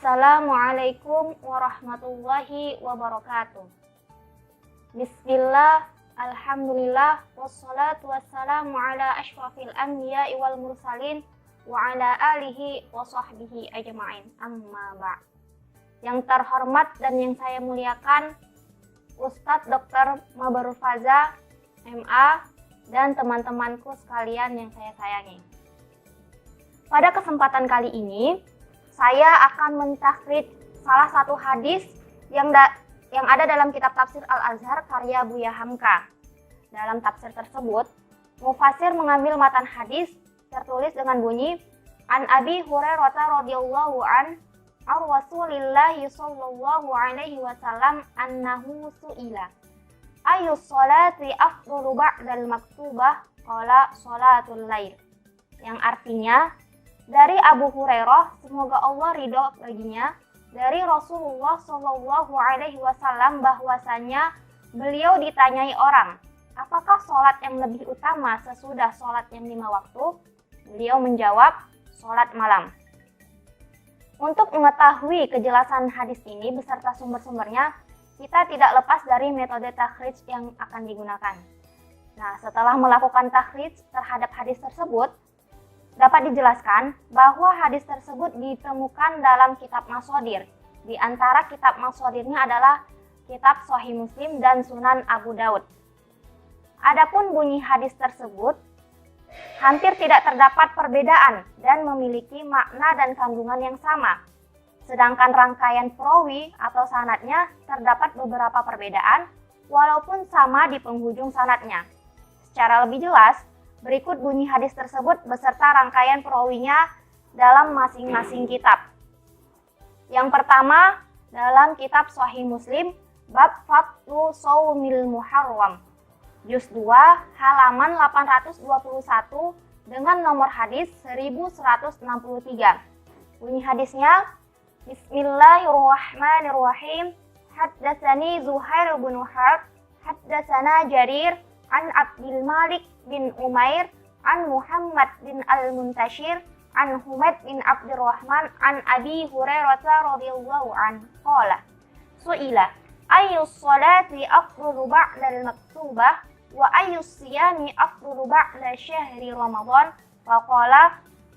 Assalamualaikum warahmatullahi wabarakatuh. Bismillah, alhamdulillah, wassalatu wassalamu ala asyrafil anbiya'i wal mursalin wa ala alihi wa sahbihi ajma'in, amma ba'. Yang terhormat dan yang saya muliakan, Ustadz Dr. Mabarur Faza, MA, dan teman-temanku sekalian yang saya sayangi. Pada kesempatan kali ini, saya akan mentakhrij salah satu hadis yang ada dalam kitab tafsir Al-Azhar karya Buya Hamka. Dalam tafsir tersebut, mufasir mengambil matan hadis tertulis dengan bunyi An Abi Hurairah radhiyallahu an Rasulillahi sallallahu alaihi wasallam annahu su'ila ayyus salati afdalu ba'dal maktubah qala salatul lail, yang artinya dari Abu Hurairah, semoga Allah ridho baginya, dari Rasulullah Shallallahu Alaihi Wasallam bahwasanya beliau ditanyai orang, apakah sholat yang lebih utama sesudah sholat yang 5 waktu? Beliau menjawab, sholat malam. Untuk mengetahui kejelasan hadis ini beserta sumber-sumbernya, kita tidak lepas dari metode takhrij yang akan digunakan. Nah, setelah melakukan takhrij terhadap hadis tersebut, dapat dijelaskan bahwa hadis tersebut ditemukan dalam kitab Mashadir. Di antara kitab Mashadirnya adalah kitab Sahih Muslim dan Sunan Abu Daud. Adapun bunyi hadis tersebut hampir tidak terdapat perbedaan dan memiliki makna dan kandungan yang sama. Sedangkan rangkaian perawi atau sanadnya terdapat beberapa perbedaan walaupun sama di penghujung sanadnya. Secara lebih jelas, berikut bunyi hadis tersebut beserta rangkaian perawinya dalam masing-masing kitab. Yang pertama, dalam kitab Sahih Muslim, Bab Fadlu Shaumil Muharram, Juz 2, halaman 821 dengan nomor hadis 1163. Bunyi hadisnya, Bismillahirrahmanirrahim. Haddatsani Zuhair bin Harb, haddatsana Jarir an Abdul Malik bin Umair, an Muhammad bin Al-Muntashir, an Humaid bin Abdurrahman, an Abi Hurairah radhiyallahu an qala su'ila ayyus salati afdalu ba'dal maktubah wa ayyus siyami afdalu ba'da syahri Ramadan, faqala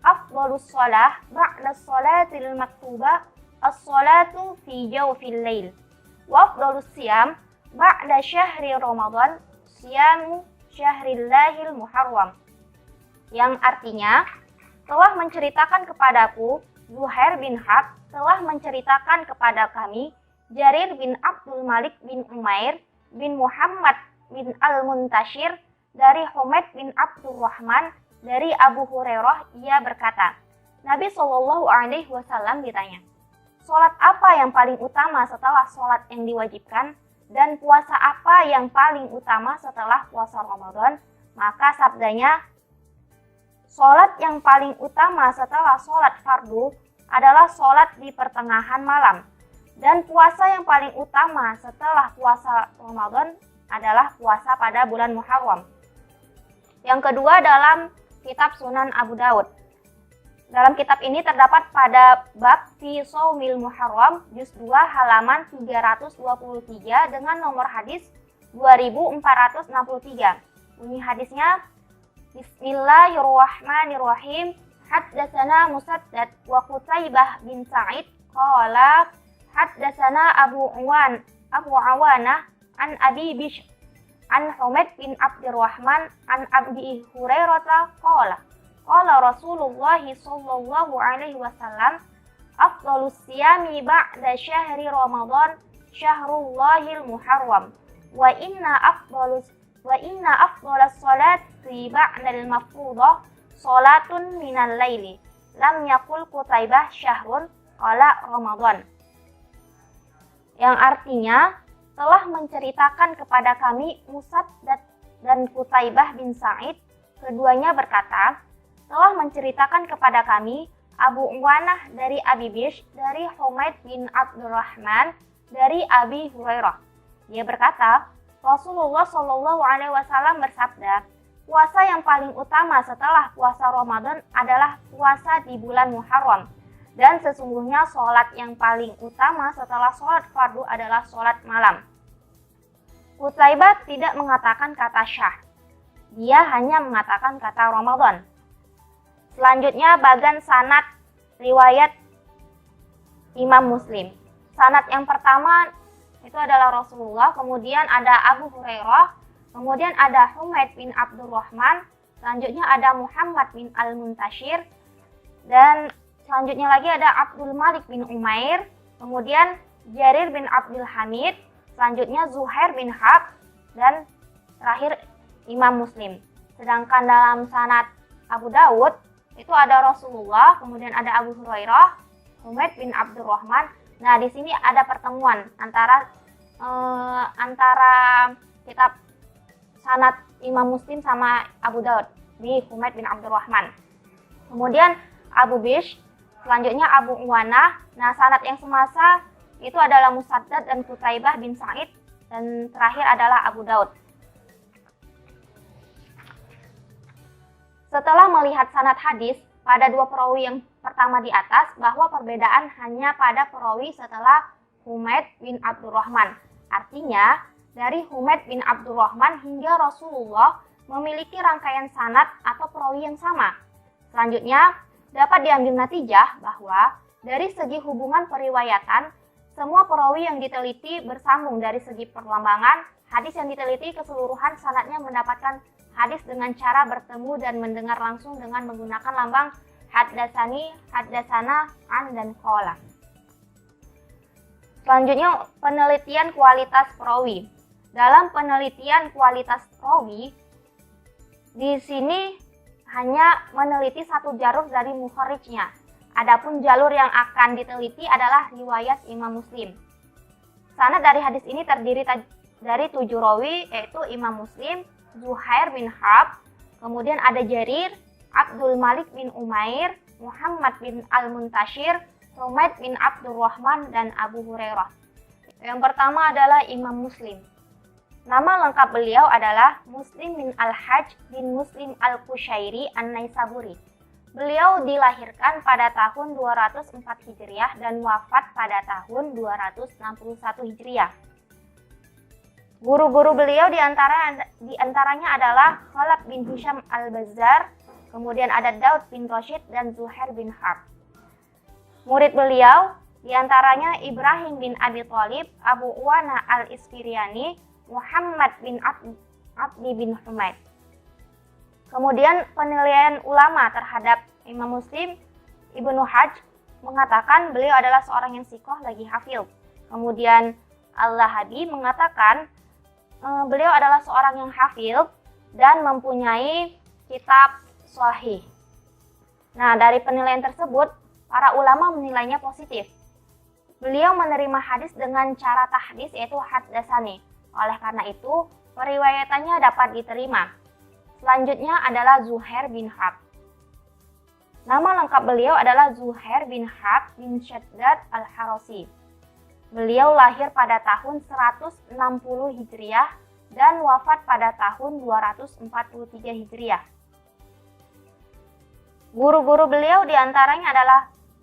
afdalus shalah ba'da salatil maktubah as-salatu fi jawfil lail wa afdalus siyam ba'da syahri Ramadan siyamu syahrillahil muharram, yang artinya telah menceritakan kepadaku, Zuhair bin Harb telah menceritakan kepada kami, Jarir bin Abdul Malik bin Umair bin Muhammad bin Al-Muntashir dari Humaid bin Abdurrahman dari Abu Hurairah, ia berkata, Nabi Shallallahu Alaihi Wasallam ditanya, sholat apa yang paling utama setelah sholat yang diwajibkan? Dan puasa apa yang paling utama setelah puasa Ramadan? Maka sabdanya, sholat yang paling utama setelah sholat fardu adalah sholat di pertengahan malam. Dan puasa yang paling utama setelah puasa Ramadan adalah puasa pada bulan Muharram. Yang kedua dalam kitab Sunan Abu Daud. Dalam kitab ini terdapat pada bab Fi Shaumil Muharram, Juz 2, halaman 323 dengan nomor hadis 2463. Bunyi hadisnya, Bismillahirrahmanirrahim. Haddatsana Musaddad wa Qutaibah bin Sa'id qala haddatsana Abu Awanah an Abi Bishr an Humaid bin Abdurrahman an Abi Hurairah qala qala Rasulullah sallallahu alaihi wasallam afdalus siyami ba'da syahri Ramadan syahrullahil muharram wa inna afdalas salati ba'dal mafruḍah salatun minal laili lam yakul Qutaibah syahrun qala Ramadan, yang artinya telah menceritakan kepada kami Musaddad dan Qutaibah bin Sa'id, keduanya berkata, telah menceritakan kepada kami Abu Uwanah dari Abi Bishr dari Humaid bin Abdurrahman dari Abi Hurairah. Dia berkata, Rasulullah Shallallahu Alaihi Wasallam bersabda, puasa yang paling utama setelah puasa Ramadan adalah puasa di bulan Muharram. Dan sesungguhnya sholat yang paling utama setelah sholat fardu adalah sholat malam. Qutaibah tidak mengatakan kata syah. Dia hanya mengatakan kata Ramadan. Selanjutnya bagan sanad riwayat Imam Muslim. Sanad yang pertama itu adalah Rasulullah, kemudian ada Abu Hurairah, kemudian ada Humaid bin Abdurrahman, selanjutnya ada Muhammad bin Al-Muntashir, dan selanjutnya lagi ada Abdul Malik bin Umair, kemudian Jarir bin Abdul Hamid, selanjutnya Zuhair bin Harb, dan terakhir Imam Muslim. Sedangkan dalam sanad Abu Dawud itu ada Rasulullah, kemudian ada Abu Hurairah, Humaid bin Abdurrahman. Nah, di sini ada pertemuan antara kitab sanad Imam Muslim sama Abu Dawud di Humaid bin Abdurrahman. Kemudian Abu Bish, selanjutnya Abu Uwanah. Nah, sanad yang semasa itu adalah Musaddad dan Qutaibah bin Sa'id, dan terakhir adalah Abu Daud. Setelah melihat sanad hadis pada dua perawi yang pertama di atas, bahwa perbedaan hanya pada perawi setelah Humaid bin Abdurrahman. Artinya, dari Humaid bin Abdurrahman hingga Rasulullah memiliki rangkaian sanad atau perawi yang sama. Selanjutnya, dapat diambil natijah bahwa dari segi hubungan periwayatan, semua perawi yang diteliti bersambung. Dari segi perlambangan, hadis yang diteliti keseluruhan sanadnya mendapatkan hadis dengan cara bertemu dan mendengar langsung dengan menggunakan lambang haddatsani, haddatsana, an, dan qala. Selanjutnya, penelitian kualitas perawi. Dalam penelitian kualitas perawi, di sini hanya meneliti satu jalur dari mukharijnya. Adapun jalur yang akan diteliti adalah riwayat Imam Muslim. Sanad dari hadis ini terdiri dari 7 rawi, yaitu Imam Muslim, Zuhair bin Harb, kemudian ada Jarir, Abdul Malik bin Umair, Muhammad bin Al-Muntashir, Humaid bin Abdurrahman, dan Abu Hurairah. Yang pertama adalah Imam Muslim. Nama lengkap beliau adalah Muslim bin Al-Hajj bin Muslim Al-Qushairi An-Naisaburi. Beliau dilahirkan pada tahun 204 Hijriah dan wafat pada tahun 261 Hijriah. Guru-guru beliau diantaranya adalah Khalaf bin Hisham Al-Bazzar, kemudian ada Daud bin Rashid dan Zuhair bin Harb. Murid beliau diantaranya Ibrahim bin Abi Thalib, Abu Uwana Al-Isfiriyani, Muhammad bin Abdi bin Humaid. Kemudian penilaian ulama terhadap Imam Muslim, Ibnu Hajj mengatakan beliau adalah seorang yang sikoh lagi hafil. Kemudian Al-Lahabi mengatakan beliau adalah seorang yang hafil dan mempunyai kitab sahih. Nah, dari penilaian tersebut, para ulama menilainya positif. Beliau menerima hadis dengan cara tahdis, yaitu haddatsani. Oleh karena itu, periwayatannya dapat diterima. Selanjutnya adalah Zuhair bin Harb. Nama lengkap beliau adalah Zuhair bin Harb bin Shaddad Al-Harasi. Beliau lahir pada tahun 160 Hijriah dan wafat pada tahun 243 Hijriah. Guru-guru beliau diantaranya adalah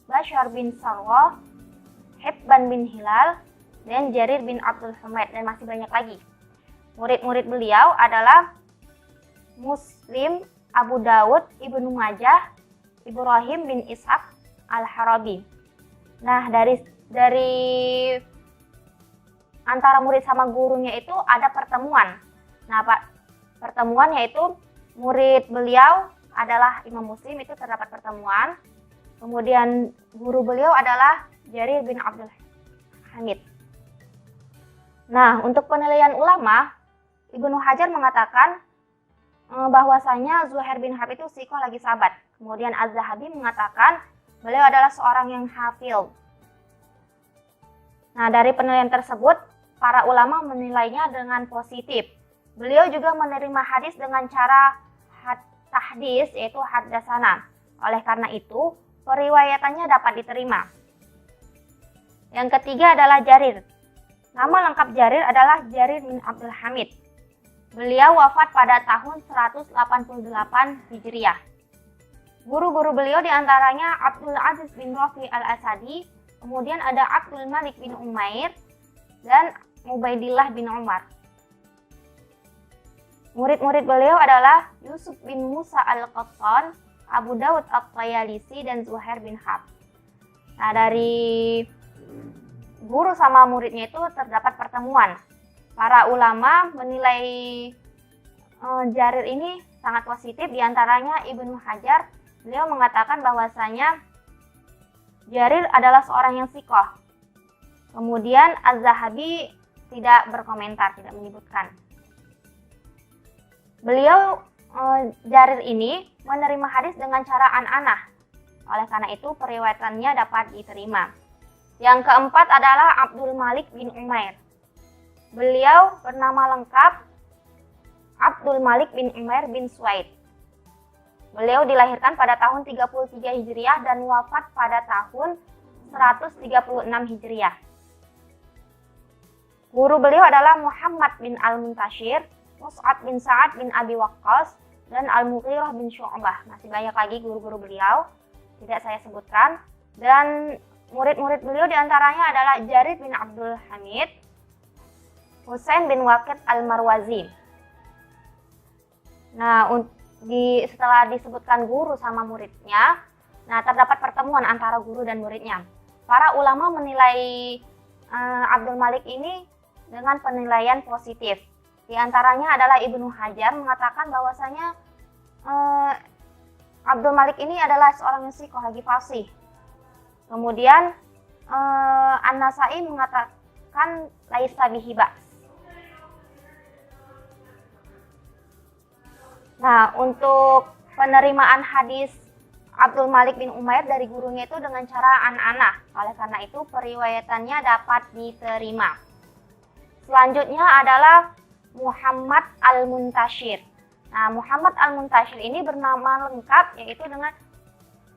Bashar bin Sarwah, Hibban bin Hilal, dan Jarir bin Abdul Hamid, dan masih banyak lagi. Murid-murid beliau adalah Muslim, Abu Dawud, Ibnu Majah, Ibrahim bin Ishaq Al-Harabi. Nah, dari antara murid sama gurunya itu ada pertemuan. Nah, pertemuan yaitu murid beliau adalah Imam Muslim, itu terdapat pertemuan. Kemudian guru beliau adalah Jarir bin Abdul Hamid. Nah, untuk penilaian ulama, Ibnu Hajar mengatakan bahwasanya Zuhair bin Harb itu sikoh lagi sabat. Kemudian Az-Zahabi mengatakan beliau adalah seorang yang hafil. Nah, dari penilaian tersebut, para ulama menilainya dengan positif. Beliau juga menerima hadis dengan cara tahdis, yaitu haddatsana. Oleh karena itu, periwayatannya dapat diterima. Yang ketiga adalah Jarir. Nama lengkap Jarir adalah Jarir bin Abdul Hamid. Beliau wafat pada tahun 188 Hijriah. Guru-guru beliau diantaranya Abdul Aziz bin Rafi al-Asadi, kemudian ada Abdul Malik bin Umair, dan Ubaidillah bin Umar. Murid-murid beliau adalah Yusuf bin Musa al-Qattan, Abu Daud at-Tayalisi, dan Zuhair bin Harb. Nah, dari guru sama muridnya itu terdapat pertemuan. Para ulama menilai Jarir ini sangat positif, diantaranya Ibnu Hajar. Beliau mengatakan bahwasanya Jarir adalah seorang yang thiqah. Kemudian Az-Zahabi tidak berkomentar, tidak menyebutkan. Beliau Jarir ini menerima hadis dengan cara an-anah. Oleh karena itu periwayatannya dapat diterima. Yang keempat adalah Abdul Malik bin Umair. Beliau bernama lengkap Abdul Malik bin Umair bin Suwaid. Beliau dilahirkan pada tahun 33 Hijriah dan wafat pada tahun 136 Hijriah. Guru beliau adalah Muhammad bin Al-Muntashir, Mus'ab bin Sa'ad bin Abi Waqqas, dan Al-Mughirah bin Syu'bah. Masih banyak lagi guru-guru beliau, tidak saya sebutkan. Dan murid-murid beliau diantaranya adalah Jarir bin Abdul Hamid, Husain bin Waqid al-Marwazi. Nah, setelah disebutkan guru sama muridnya, nah terdapat pertemuan antara guru dan muridnya. Para ulama menilai Abdul Malik ini dengan penilaian positif. Di antaranya adalah Ibnu Hajar mengatakan bahwasanya Abdul Malik ini adalah seorang yang thiqah, lagi fasih. Kemudian An-Nasai mengatakan laisa bihi ba's. Nah, untuk penerimaan hadis Abdul Malik bin Umair dari gurunya itu dengan cara an-anah. Oleh karena itu periwayatannya dapat diterima. Selanjutnya adalah Muhammad Al-Muntashir. Nah, Muhammad Al-Muntashir ini bernama lengkap yaitu dengan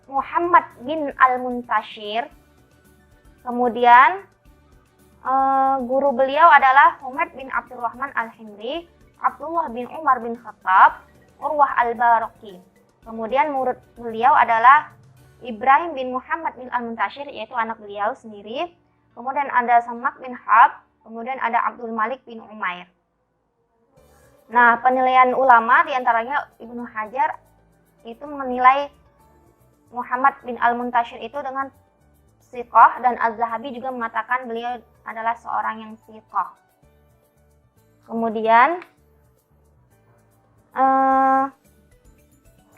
Muhammad bin Al-Muntashir. Kemudian guru beliau adalah Humaid bin Abdurrahman Al-Himri, Abdullah bin Umar bin Khattab, Urwah Al-Baraqi. Kemudian murid beliau adalah Ibrahim bin Muhammad bin Al-Muntashir, yaitu anak beliau sendiri. Kemudian ada Samak bin Harb, kemudian ada Abdul Malik bin Umair. Nah, penilaian ulama diantaranya Ibnu Hajar itu menilai Muhammad bin Al-Muntashir itu dengan thiqah, dan Az-Zahabi juga mengatakan beliau adalah seorang yang thiqah. Kemudian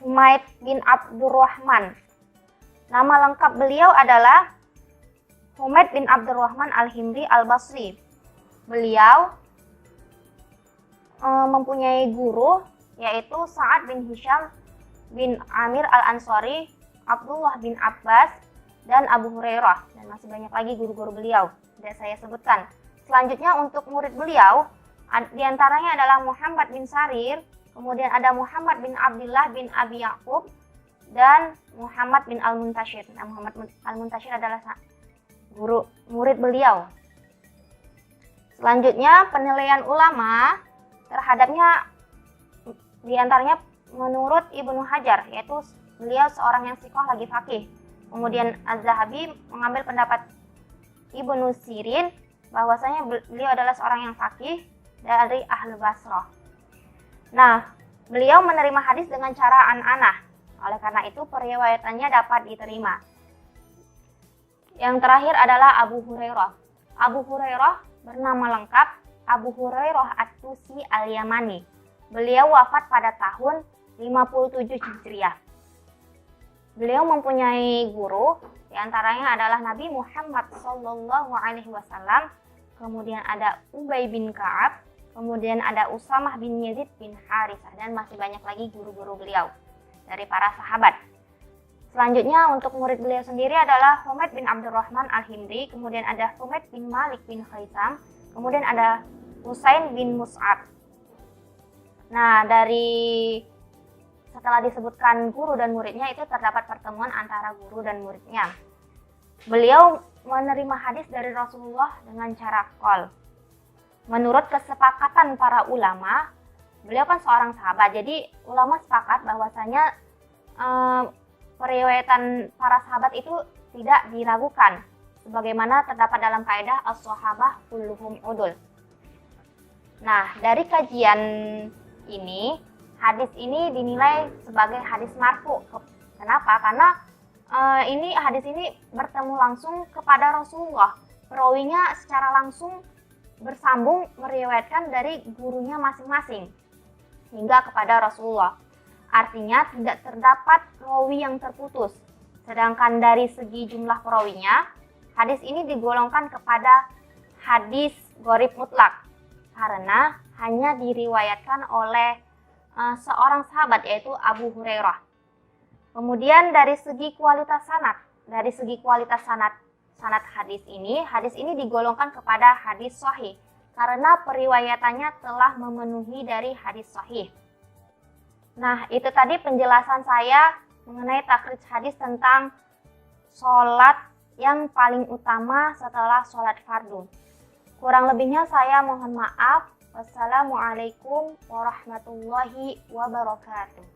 Humaid bin Abdurrahman. Nama lengkap beliau adalah Humaid bin Abdurrahman Al-Himri Al-Basri. Beliau mempunyai guru yaitu Sa'ad bin Hisham bin Amir Al-Ansari, Abdullah bin Abbas, dan Abu Hurairah. Dan masih banyak lagi guru-guru beliau, tidak saya sebutkan. Selanjutnya untuk murid beliau, diantaranya adalah Muhammad bin Sarir, kemudian ada Muhammad bin Abdullah bin Abi Ya'qub, dan Muhammad bin Al-Muntashir. Nah, Muhammad Al-Muntashir adalah murid beliau. Selanjutnya penilaian ulama terhadapnya diantaranya menurut Ibnu Hajar, yaitu beliau seorang yang thiqah, lagi faqih. Kemudian Az-Zahabi mengambil pendapat Ibnu Sirin bahwasanya beliau adalah seorang yang faqih dari Ahlul Basrah. Nah, beliau menerima hadis dengan cara an-anah. Oleh karena itu periwayatannya dapat diterima. Yang terakhir adalah Abu Hurairah. Abu Hurairah bernama lengkap Abu Hurairah At-Tusi Al-Yamani. Beliau wafat pada tahun 57 Hijriah. Beliau mempunyai guru, diantaranya adalah Nabi Muhammad SAW, kemudian ada Ubay bin Ka'ab, kemudian ada Usamah bin Yazid bin Harisah, dan masih banyak lagi guru-guru beliau dari para sahabat. Selanjutnya untuk murid beliau sendiri adalah Humaid bin Abdurrahman Al-Himri, kemudian ada Humaid bin Malik bin Khaisam, kemudian ada Husain bin Mus'ab. Nah, setelah disebutkan guru dan muridnya itu terdapat pertemuan antara guru dan muridnya. Beliau menerima hadis dari Rasulullah dengan cara qol. Menurut kesepakatan para ulama, beliau kan seorang sahabat, jadi ulama sepakat bahwasanya periwayatan para sahabat itu tidak diragukan, sebagaimana terdapat dalam kaidah as-sahabah kulluhum udul. Nah, dari kajian ini, hadis ini dinilai sebagai hadis marfu. Kenapa? Karena hadis ini bertemu langsung kepada Rasulullah. Perawinya secara langsung bersambung meriwayatkan dari gurunya masing-masing hingga kepada Rasulullah. Artinya tidak terdapat rawi yang terputus. Sedangkan dari segi jumlah perawinya, hadis ini digolongkan kepada hadis gharib mutlak karena hanya diriwayatkan oleh seorang sahabat, yaitu Abu Hurairah. Kemudian dari segi kualitas sanad hadis ini digolongkan kepada hadis sahih karena periwayatannya telah memenuhi dari hadis sahih. Nah, itu tadi penjelasan saya mengenai takhrij hadis tentang sholat yang paling utama setelah sholat fardu. Kurang lebihnya saya mohon maaf. Wassalamualaikum warahmatullahi wabarakatuh.